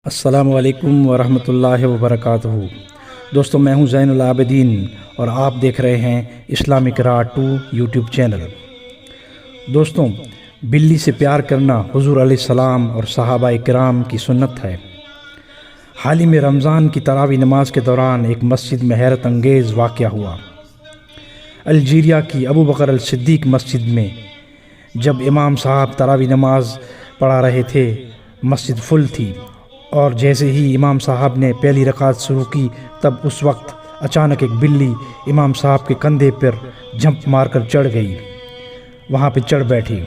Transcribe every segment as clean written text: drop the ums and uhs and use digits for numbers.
अस्सलामु अलैकुम वरहमतुल्लाहि वबरकातुहू। दोस्तों, मैं हूं ज़ैनुल आबिदीन और आप देख रहे हैं इस्लामिक राह 2 यूट्यूब चैनल। दोस्तों, बिल्ली से प्यार करना हुज़ूर अलैहिस्सलाम और सहाबा इकराम की सुन्नत है। हाल ही में रमज़ान की तरावी नमाज के दौरान एक मस्जिद में हैरत अंगेज़ वाक़या हुआ। अल्जीरिया की अबू बकर अल सिद्दीक़ मस्जिद में जब इमाम साहब तरावी नमाज पढ़ा रहे थे, मस्जिद फुल थी और जैसे ही इमाम साहब ने पहली रकात शुरू की, तब उस वक्त अचानक एक बिल्ली इमाम साहब के कंधे पर झंप मारकर चढ़ गई, वहाँ पे चढ़ बैठी।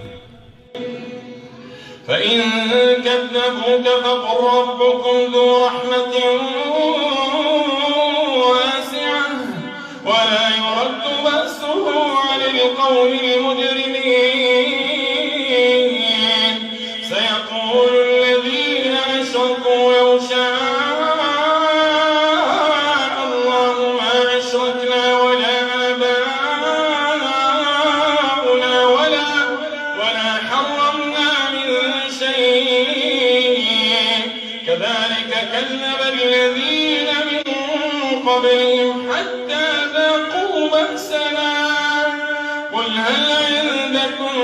كذلك كذب الذين من قبلهم حتى ذاقوا بأسنا قل هل عندكم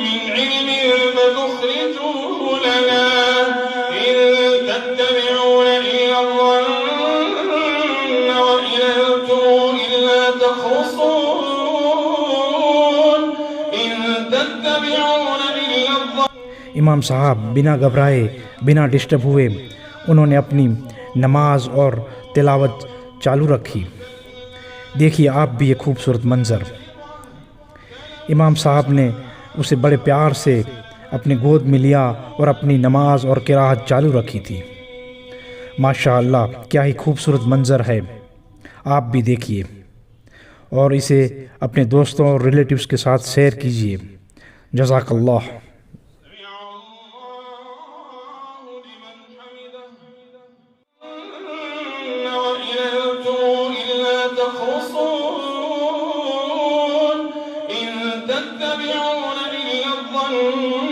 من علم فتخرجوه لنا إن تتبعون إلا الظن وإن أنتم إلا تخرصون إن تتبعون إلا الظن। इमाम साहब बिना घबराए, बिना डिस्टर्ब हुए उन्होंने अपनी नमाज और तिलावत चालू रखी। देखिए आप भी ये खूबसूरत मंज़र। इमाम साहब ने उसे बड़े प्यार से अपने गोद में लिया और अपनी नमाज और क़िराअत चालू रखी थी। माशाअल्लाह, क्या ही खूबसूरत मंज़र है। आप भी देखिए और इसे अपने दोस्तों और रिलेटिव्स के साथ शेयर कीजिए। जज़ाकल्लाह। تتبعون إلا الظن